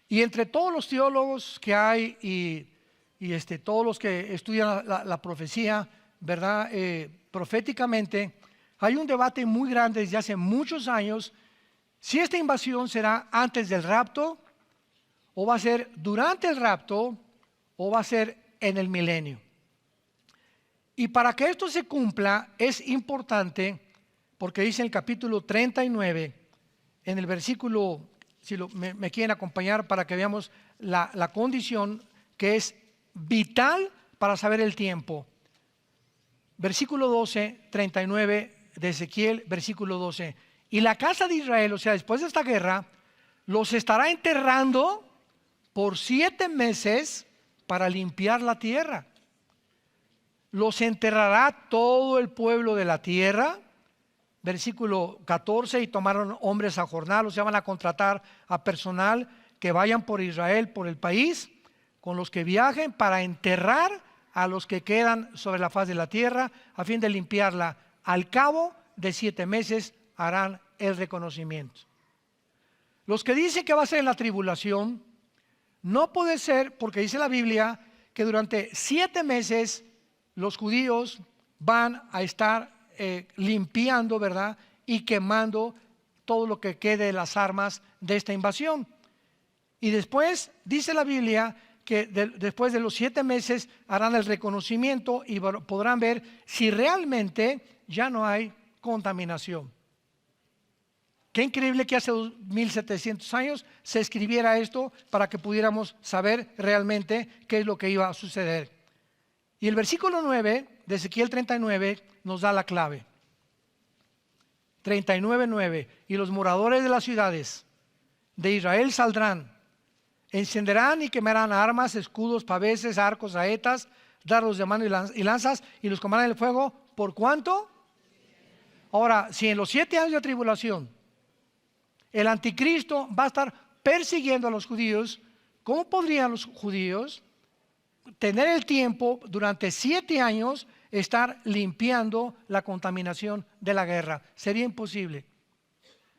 Y entre todos los teólogos que hay y todos los que estudian la profecía, ¿verdad? Proféticamente, hay un debate muy grande desde hace muchos años si esta invasión será antes del rapto, o va a ser durante el rapto, o va a ser en el milenio. Y para que esto se cumpla es importante, porque dice en el capítulo 39, en el versículo, si me quieren acompañar para que veamos la condición que es vital para saber el tiempo. Versículo 12, 39 de Ezequiel, versículo 12. Y la casa de Israel, o sea, después de esta guerra, los estará enterrando por 7 meses para limpiar la tierra. Los enterrará todo el pueblo de la tierra. Versículo 14, y tomaron hombres a jornal, o sea, van a contratar a personal que vayan por Israel, por el país, con los que viajen para enterrar a los que quedan sobre la faz de la tierra, a fin de limpiarla. Al cabo de 7 meses harán el reconocimiento. Los que dicen que va a ser en la tribulación, no puede ser, porque dice la Biblia que durante 7 meses los judíos van a estar limpiando, ¿verdad? Y quemando todo lo que quede de las armas de esta invasión. Y después dice la Biblia que después de los 7 meses harán el reconocimiento y podrán ver si realmente ya no hay contaminación. Qué increíble que hace 2700 años se escribiera esto para que pudiéramos saber realmente qué es lo que iba a suceder. Y el versículo 9 de Ezequiel 39 nos da la clave. 39:9. Y los moradores de las ciudades de Israel saldrán, encenderán y quemarán armas, escudos, paveses, arcos, saetas, dardos de mano y lanzas, y los quemarán en el fuego. ¿Por cuánto? Ahora, si en los 7 años de tribulación el anticristo va a estar persiguiendo a los judíos, ¿cómo podrían los judíos tener el tiempo durante 7 años estar limpiando la contaminación de la guerra? Sería imposible.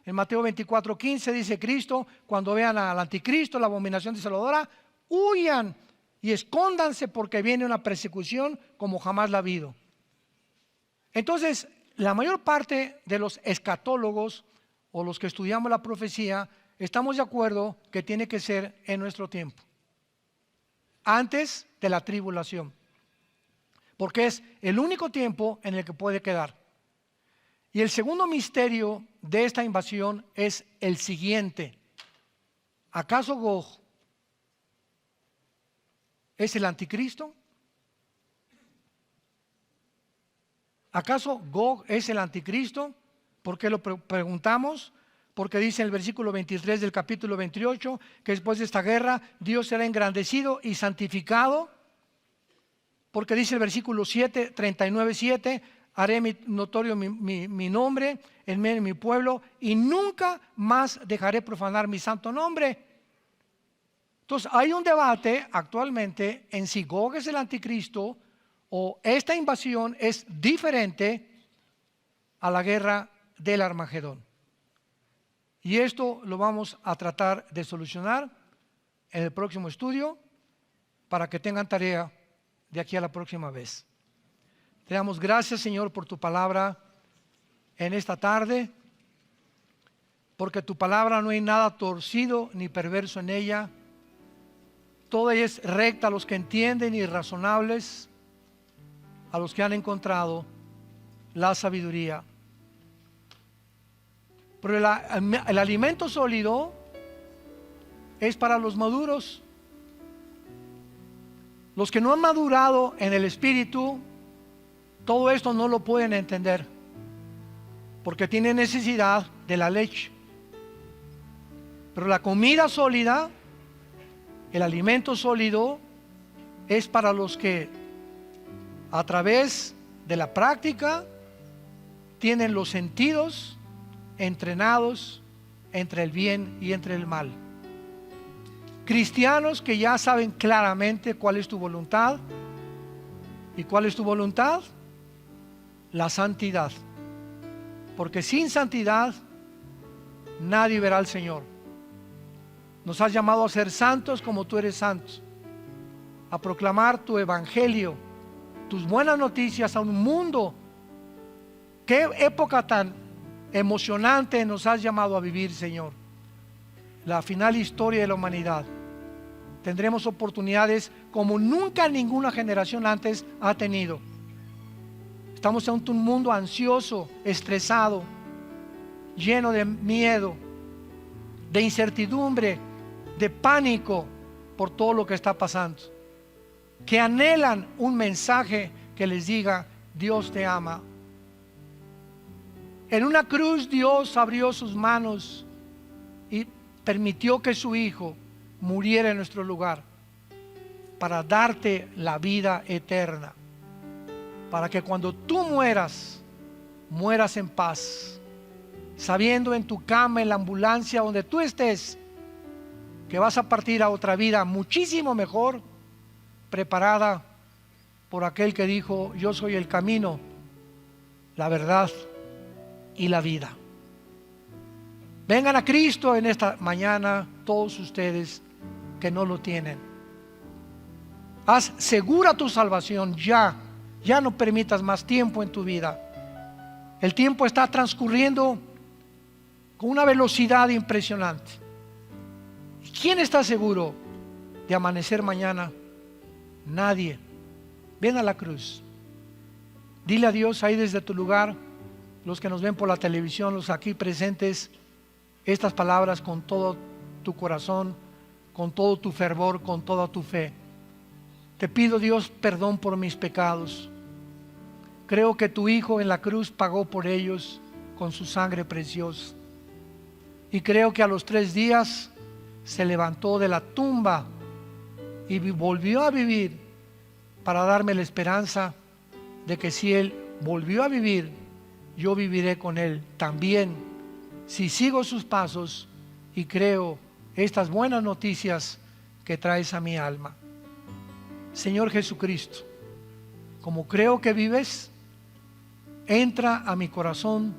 En Mateo 24:15 dice Cristo: cuando vean al anticristo, la abominación desoladora, huyan y escóndanse, porque viene una persecución como jamás la ha habido. Entonces, la mayor parte de los escatólogos o los que estudiamos la profecía estamos de acuerdo que tiene que ser en nuestro tiempo, antes de la tribulación, porque es el único tiempo en el que puede quedar. Y el segundo misterio de esta invasión es el siguiente: ¿acaso Gog es el anticristo? ¿Acaso Gog es el anticristo? ¿Por qué lo preguntamos? Porque dice en el versículo 23 del capítulo 28 que después de esta guerra Dios será engrandecido y santificado. Porque dice el versículo 7, 39:7, haré notorio mi nombre en medio de mi pueblo y nunca más dejaré profanar mi santo nombre. Entonces hay un debate actualmente en si Gog es el anticristo o esta invasión es diferente a la guerra del Armagedón. Y esto lo vamos a tratar de solucionar en el próximo estudio, para que tengan tarea de aquí a la próxima vez. Te damos gracias, Señor, por tu palabra en esta tarde, porque tu palabra no hay nada torcido ni perverso en ella. Toda ella es recta a los que entienden y razonables, a los que han encontrado la sabiduría. Pero el alimento sólido es para los maduros. Los que no han madurado en el espíritu, todo esto no lo pueden entender, porque tienen necesidad de la leche. Pero la comida sólida, el alimento sólido, es para los que a través de la práctica tienen los sentidos entrenados entre el bien y entre el mal. Cristianos que ya saben claramente cuál es tu voluntad. ¿Y cuál es tu voluntad? La santidad. Porque sin santidad nadie verá al Señor. Nos has llamado a ser santos como tú eres santo, a proclamar tu evangelio, tus buenas noticias a un mundo. Qué época tan emocionante nos has llamado a vivir, Señor. La final historia de la humanidad. Tendremos oportunidades como nunca ninguna generación antes ha tenido. Estamos en un mundo ansioso, estresado, lleno de miedo, de incertidumbre, de pánico por todo lo que está pasando, que anhelan un mensaje que les diga: Dios te ama. En una cruz Dios abrió sus manos y permitió que su Hijo muriera en nuestro lugar para darte la vida eterna, para que cuando tú mueras, mueras en paz, sabiendo en tu cama, en la ambulancia, donde tú estés, que vas a partir a otra vida muchísimo mejor, preparada por aquel que dijo: yo soy el camino, la verdad y la vida. Vengan a Cristo en esta mañana, todos ustedes que no lo tienen. Haz segura tu salvación ya. Ya no permitas más tiempo en tu vida. El tiempo está transcurriendo con una velocidad impresionante. ¿Quién está seguro de amanecer mañana? Nadie. Ven a la cruz. Dile a Dios ahí desde tu lugar, los que nos ven por la televisión, los aquí presentes, estas palabras con todo tu corazón, con todo tu fervor, con toda tu fe. Te pido, Dios, perdón por mis pecados. Creo que tu Hijo en la cruz pagó por ellos con su sangre preciosa. Y creo que a los 3 días se levantó de la tumba y volvió a vivir para darme la esperanza de que si Él volvió a vivir, yo viviré con Él también, si sigo sus pasos y creo estas buenas noticias que traes a mi alma. Señor Jesucristo, como creo que vives, entra a mi corazón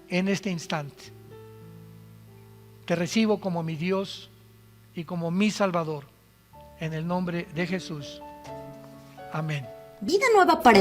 en este instante. Te recibo como mi Dios y como mi Salvador, en el nombre de Jesús. Amén. Vida nueva para